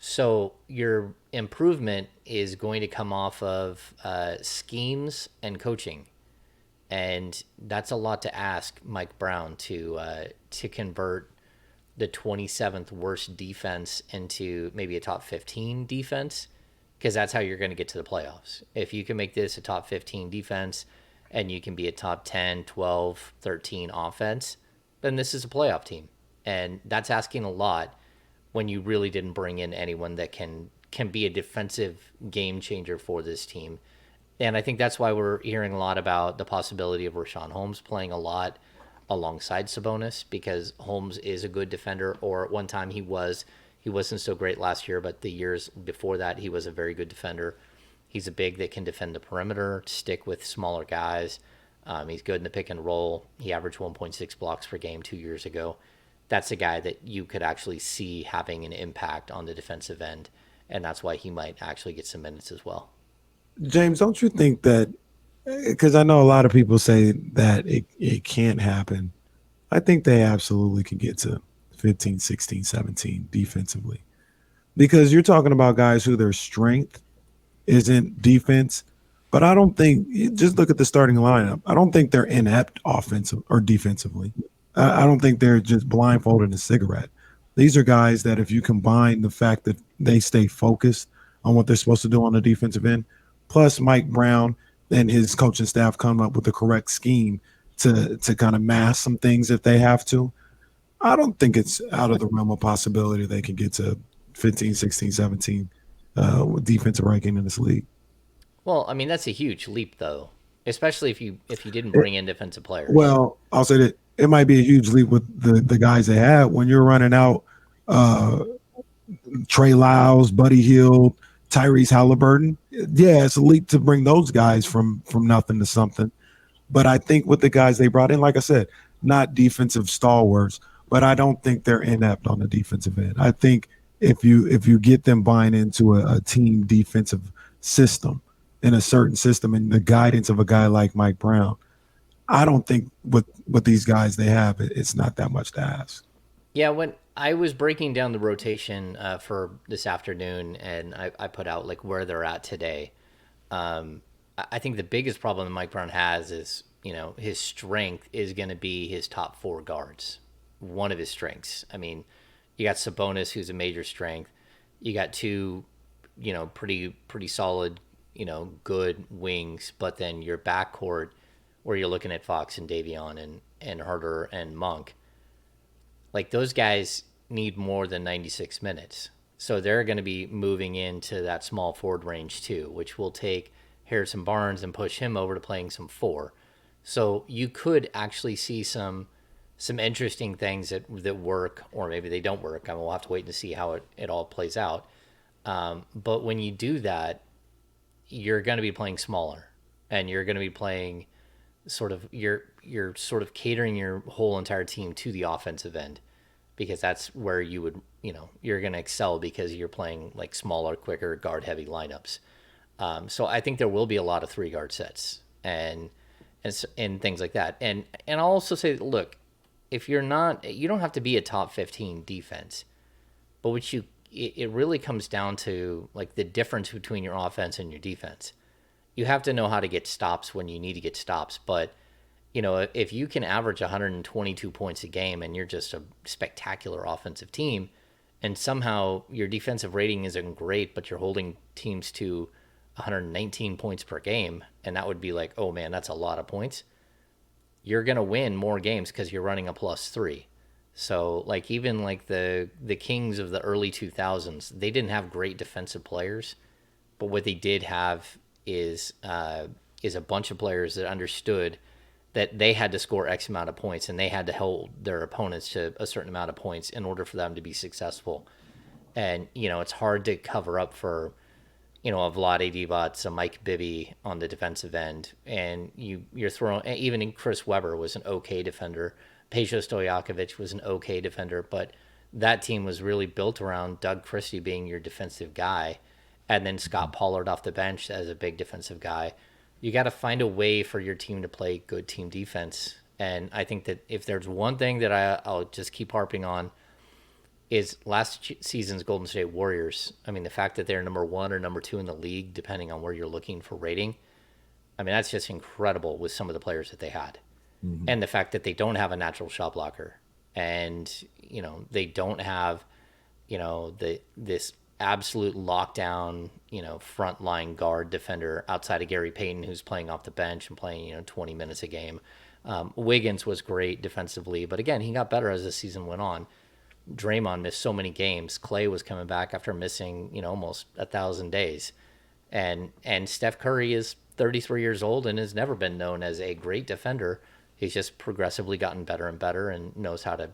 So your improvement is going to come off of schemes and coaching, and that's a lot to ask Mike Brown to convert the 27th worst defense into maybe a top 15 defense, because that's how you're going to get to the playoffs. If you can make this a top 15 defense and you can be a top 10, 12, 13 offense, then this is a playoff team. And that's asking a lot when you really didn't bring in anyone that can be a defensive game changer for this team. And I think that's why we're hearing a lot about the possibility of Rashawn Holmes playing a lot alongside Sabonis, because Holmes is a good defender, or at one time he was. He wasn't so great last year, but the years before that he was a very good defender. He's a big that can defend the perimeter, stick with smaller guys. He's good in the pick and roll. He averaged 1.6 blocks per game 2 years ago. That's a guy that you could actually see having an impact on the defensive end, and that's why he might actually get some minutes as well. James, don't you think that, because I know a lot of people say that it can't happen. I think they absolutely can get to 15, 16, 17 defensively, because you're talking about guys who their strength isn't defense. But I don't think, just look at the starting lineup. I don't think they're inept offensive or defensively. I don't think they're just blindfolded a cigarette. These are guys that if you combine the fact that they stay focused on what they're supposed to do on the defensive end, plus Mike Brown and his coaching staff come up with the correct scheme to kind of mask some things if they have to, I don't think it's out of the realm of possibility they can get to 15, 16, 17 defensive ranking in this league. Well, I mean, that's a huge leap, though, especially if you didn't bring in defensive players. Well, I'll say that it might be a huge leap with the guys they had when you're running out Trey Lyles, Buddy Hield, Tyrese Halliburton. Yeah, it's a leap to bring those guys from nothing to something. But I think with the guys they brought in, like I said, not defensive stalwarts, but I don't think they're inept on the defensive end. I think if you get them buying into a team defensive system, in a certain system, and the guidance of a guy like Mike Brown, I don't think with these guys they have, it's not that much to ask. Yeah, when I was breaking down the rotation for this afternoon, and I put out like where they're at today, I think the biggest problem that Mike Brown has is, his strength is going to be his top four guards. One of his strengths. I mean, you got Sabonis, who's a major strength. You got two, pretty solid, good wings, but then your backcourt, where you're looking at Fox and Davion and Herter and Monk, like those guys need more than 96 minutes. So they're going to be moving into that small forward range too, which will take Harrison Barnes and push him over to playing some four. So you could actually see some interesting things that work, or maybe they don't work. I mean, we'll have to wait to see how it all plays out. But when you do that, you're going to be playing smaller, and you're going to be playing sort of you're sort of catering your whole entire team to the offensive end, because that's where you would you're going to excel, because you're playing like smaller, quicker, guard heavy lineups. So I think there will be a lot of 3 guard sets and things like that. And I'll also say, look, if you don't have to be a top 15 defense, but it really comes down to like the difference between your offense and your defense. You have to know how to get stops when you need to get stops, but if you can average 122 points a game and you're just a spectacular offensive team, and somehow your defensive rating isn't great, but you're holding teams to 119 points per game, and that would be like, oh man, that's a lot of points. You're gonna win more games because you're running a +3. So like even like the Kings of the early 2000s, they didn't have great defensive players, but what they did have is a bunch of players that understood that they had to score X amount of points and they had to hold their opponents to a certain amount of points in order for them to be successful. And it's hard to cover up for a Vlade Divac, a Mike Bibby on the defensive end, and you're throwing, even Chris Webber was an okay defender. Peja Stojakovic was an okay defender, but that team was really built around Doug Christie being your defensive guy, and then Scott Pollard off the bench as a big defensive guy. You got to find a way for your team to play good team defense. And I think that if there's one thing that I'll just keep harping on is last season's Golden State Warriors. I mean, the fact that they're number 1 or number 2 in the league, depending on where you're looking for rating, I mean, that's just incredible with some of the players that they had. Mm-hmm. And the fact that they don't have a natural shot blocker, and they don't have this absolute lockdown frontline guard defender outside of Gary Payton, who's playing off the bench and playing 20 minutes a game. Wiggins was great defensively, but again, he got better as the season went on. Draymond missed so many games. Clay was coming back after missing almost 1,000 days, and Steph Curry is 33 years old and has never been known as a great defender. He's just progressively gotten better and better and knows how to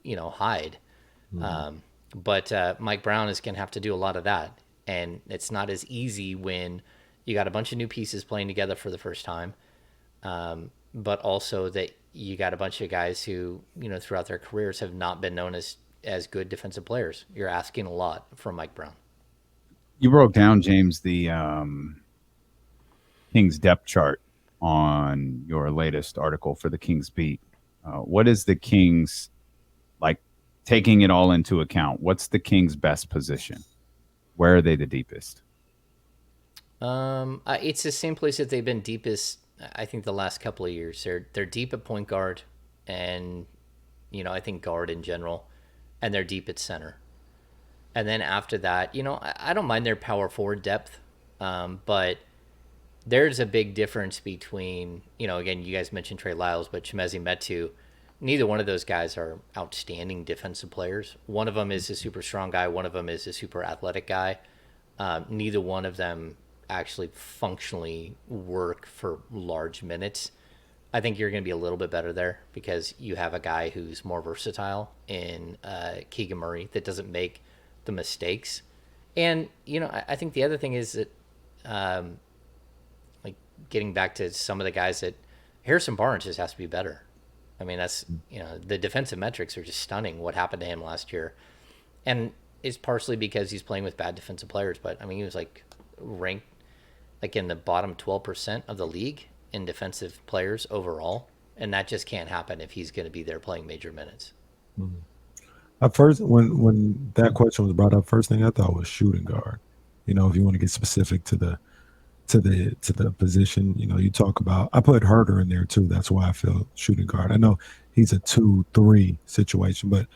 hide. Mm-hmm. But Mike Brown is going to have to do a lot of that, and it's not as easy when you got a bunch of new pieces playing together for the first time, but also that you got a bunch of guys who throughout their careers have not been known as good defensive players. You're asking a lot from Mike Brown. You broke down, James, the Kings depth chart on your latest article for the Kings Beat. What is the Kings, like, taking it all into account? What's the Kings' best position? Where are they the deepest? It's the same place that they've been deepest, I think, the last couple of years. They're deep at point guard, and I think guard in general, and they're deep at center. And then after that, I don't mind their power forward depth, but there's a big difference between, again, you guys mentioned Trey Lyles, but Chimezie Metu. Neither one of those guys are outstanding defensive players. One of them is a super strong guy. One of them is a super athletic guy. Neither one of them actually functionally work for large minutes. I think you're going to be a little bit better there because you have a guy who's more versatile in Keegan Murray that doesn't make the mistakes. And, I think the other thing is that, like, getting back to some of the guys that Harrison Barnes just has to be better. I mean, that's, the defensive metrics are just stunning what happened to him last year. And it's partially because he's playing with bad defensive players. But, I mean, he was, like, ranked, like, in the bottom 12% of the league in defensive players overall. And that just can't happen if he's going to be there playing major minutes. Mm-hmm. At first, when that question was brought up, first thing I thought was shooting guard. If you want to get specific to the position, you talk about, I put Herter in there too. That's why I feel shooting guard. I know he's a 2-3 situation, but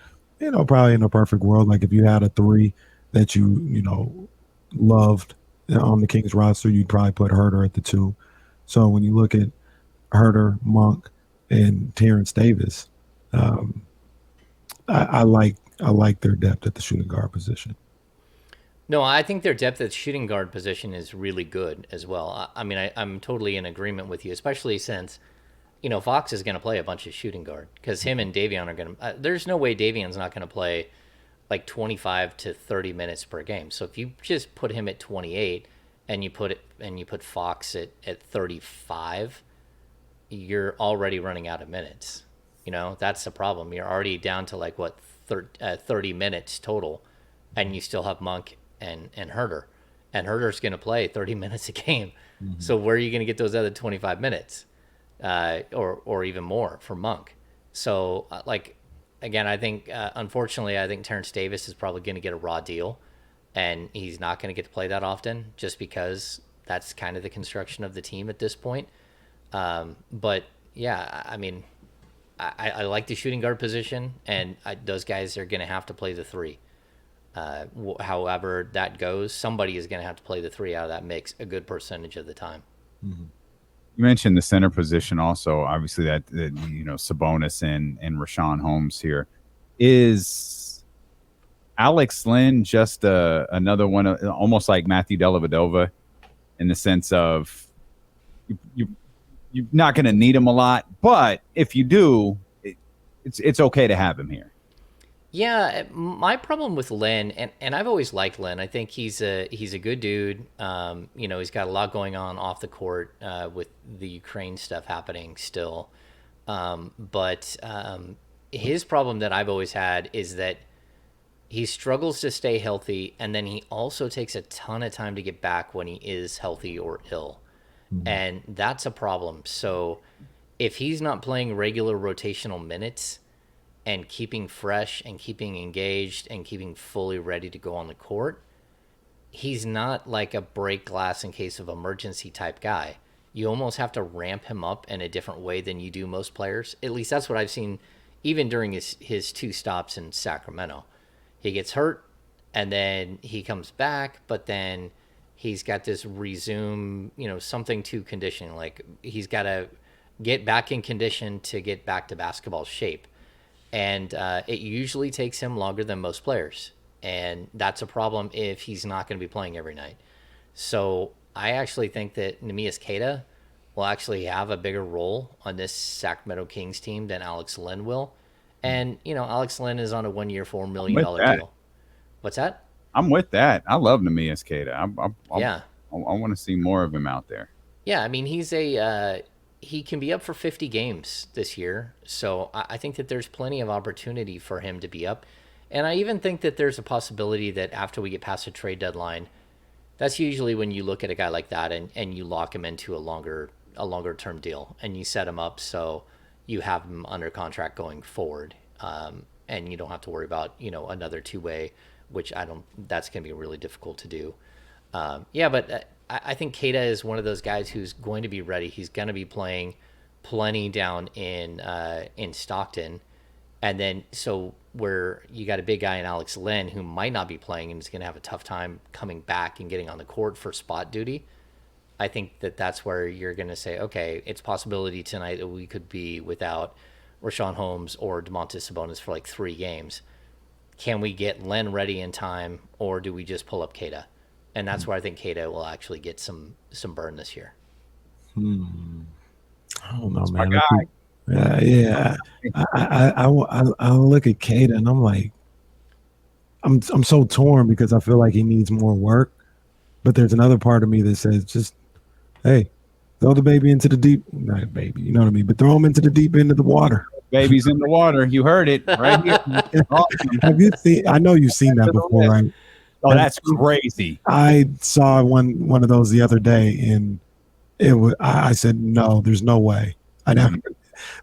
probably in a perfect world, like if you had a 3 that you loved on the Kings roster, you'd probably put Herter at the 2. So when you look at Herter, Monk, and Terrence Davis, I like their depth at the shooting guard position. No, I think their depth at shooting guard position is really good as well. I mean, I'm totally in agreement with you, especially since, Fox is going to play a bunch of shooting guard because him and Davion are going to. There's no way Davion's not going to play like 25 to 30 minutes per game. So if you just put him at 28 and you put Fox at 35, you're already running out of minutes. That's the problem. You're already down to like 30 minutes total, and you still have Monk and Herter, and Herter's going to play 30 minutes a game. Mm-hmm. So where are you going to get those other 25 minutes, or even more for Monk? So again, I think unfortunately, I think Terrence Davis is probably going to get a raw deal, and he's not going to get to play that often just because that's kind of the construction of the team at this point. But Yeah, I mean, I like the shooting guard position, and those guys are going to have to play the three. However that goes, somebody is going to have to play the three out of that mix a good percentage of the time. Mm-hmm. You mentioned the center position also. Obviously, that Sabonis and Rashawn Holmes here. Is Alex Lynn just another one, almost like Matthew Dellavedova, in the sense of you're not going to need him a lot, but if you do, it's okay to have him here. Yeah, my problem with Len, and I've always liked Len. I think he's a good dude. He's got a lot going on off the court with the Ukraine stuff happening still. But his problem that I've always had is that he struggles to stay healthy, and then he also takes a ton of time to get back when he is healthy or ill. Mm-hmm. And that's a problem. So if he's not playing regular rotational minutes and keeping fresh and keeping engaged and keeping fully ready to go on the court, he's not like a break glass in case of emergency type guy. You almost have to ramp him up in a different way than you do most players. At least that's what I've seen even during his 2 stops in Sacramento. He gets hurt and then he comes back, but then he's got this resume, something to conditioning. Like he's got to get back in condition to get back to basketball shape. And it usually takes him longer than most players. And that's a problem if he's not going to be playing every night. So I actually think that Neemias Queta will actually have a bigger role on this Sacramento Kings team than Alex Len will. And, Alex Len is on a 1-year, $4 million deal. What's that? I'm with that. I love Neemias Queta. Yeah. I want to see more of him out there. Yeah, I mean, he can be up for 50 games this year. So I think that there's plenty of opportunity for him to be up. And I even think that there's a possibility that after we get past the trade deadline, that's usually when you look at a guy like that and you lock him into a longer term deal and you set him up so you have him under contract going forward. And you don't have to worry about, another 2-way, which that's going to be really difficult to do. But I think Queta is one of those guys who's going to be ready. He's going to be playing plenty down in Stockton. And then so where you got a big guy in Alex Len who might not be playing and is going to have a tough time coming back and getting on the court for spot duty. I think that's where you're going to say, okay, it's possibility tonight that we could be without Rashawn Holmes or Domantas Sabonis for like 3 games. Can we get Len ready in time, or do we just pull up Queta? And that's where I think Queta will actually get some burn this year. I don't know, man. My guy. Yeah. I look at Queta and I'm like, I'm so torn because I feel like he needs more work. But there's another part of me that says, just, hey, throw the baby into the deep, not baby, you know what I mean? But throw him into the deep end of the water. Baby's in the water. You heard it right here. Have you seen? I know you've seen that before, right? Oh, that's crazy. I saw one of those the other day, and it was. I said, no, there's no way. I never.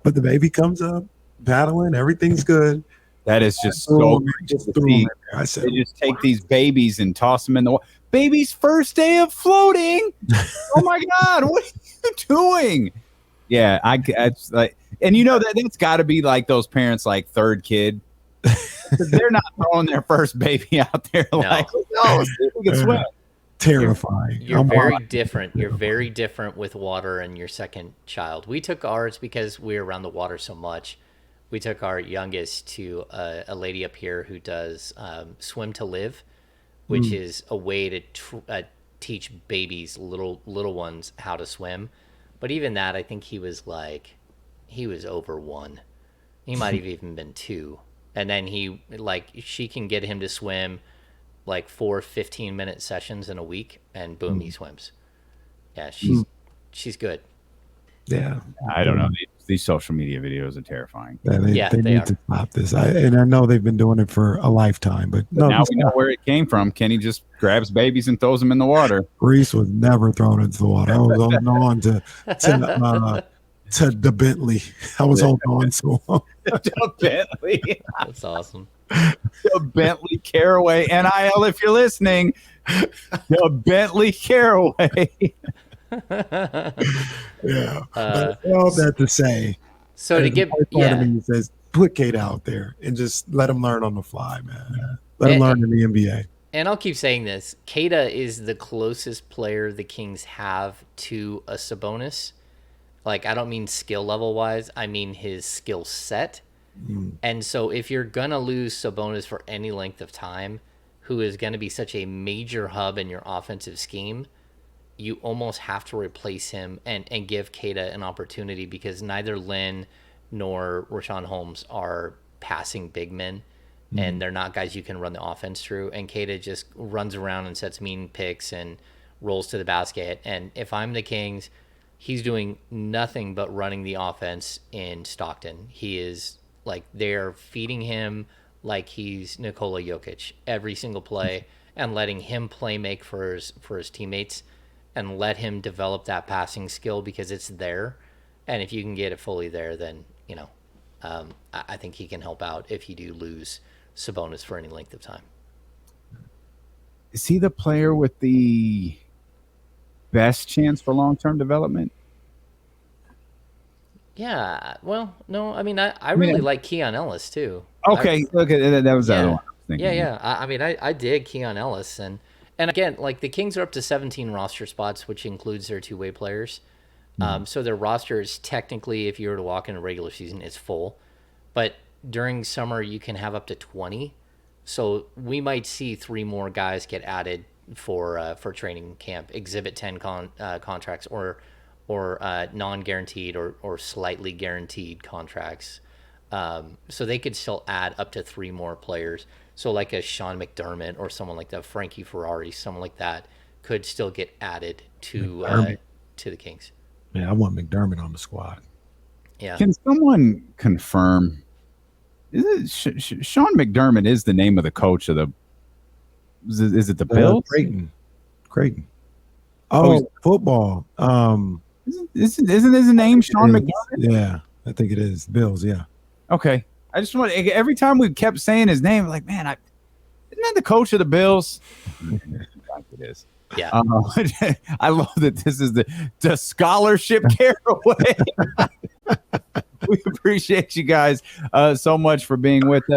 But the baby comes up, paddling, everything's good. That is just so great to see. I said, they just take these babies and toss them in the water. Baby's first day of floating. Oh my God, what are you doing? Yeah, it's like, and that's got to be like those parents, like third kid. They're not throwing their first baby out there like, no, see if we can swim. Terrifying. You're very different. You're very different with water and your second child. We took ours because we were around the water so much. We took our youngest to a lady up here who does Swim to Live, which is a way to teach babies, little ones, how to swim. But even that, I think he was over 1. He might have even been 2. And then she can get him to swim like 4 15-minute sessions in a week, and boom, he swims. Yeah, she's good. Yeah. I don't know. These social media videos are terrifying. Yeah, they need to stop this. I know they've been doing it for a lifetime, but no. Now we know where it came from. Kenny just grabs babies and throws them in the water. Reese was never thrown into the water. I was holding on to the Bentley. I was holding on to him. The Bentley. That's awesome. The Bentley Caraway. NIL, if you're listening. The Bentley Caraway. Yeah. But all that to say, So to give, part of yeah, me says put Kate out there and just let him learn on the fly, man. Let him and, learn in the NBA. and I'll keep saying this: Keita is the closest player the Kings have to a Sabonis. Like, I don't mean skill level wise; I mean his skill set. And so, if you're gonna lose Sabonis for any length of time, who is going to be such a major hub in your offensive scheme, you almost have to replace him and give Keita an opportunity, because neither Lynn nor Rashawn Holmes are passing big men, and they're not guys you can run the offense through. And Keita just runs around and sets mean picks and rolls to the basket. And if I'm the Kings, he's doing nothing but running the offense in Stockton. He is like, they're feeding him like he's Nikola Jokic every single play, and letting him play make for his teammates, and let him develop that passing skill, because it's there. And if you can get it fully there, then, I think he can help out if you do lose Sabonis for any length of time. Is he the player with the best chance for long-term development? Yeah, well, no, I mean, I really like Keon Ellis too. Okay, okay, that was the other Yeah, one I was thinking. yeah. I mean, I dig Keon Ellis, and again, like, the Kings are up to 17 roster spots, which includes their two-way players. So their roster is technically, if you were to walk in a regular season, it's full, but during summer you can have up to 20. So we might see 3 more guys get added for training camp, Exhibit 10 contracts, or non-guaranteed or slightly guaranteed contracts. So they could still add up to 3 more players. So like a Sean McDermott or someone like that, Frankie Ferrari, someone like that, could still get added to the Kings. Yeah, I want McDermott on the squad. Yeah. Can someone confirm? Is it Sean McDermott is the name of the coach of the? Is it the Bills? Creighton. Oh, football. Isn't his name Sean McDermott? Yeah, I think it is Bills. Yeah. Okay, I just want, every time we kept saying his name, like, man, isn't that the coach of the Bills? It is. Yeah. I love that this is the scholarship caraway. We appreciate you guys so much for being with us.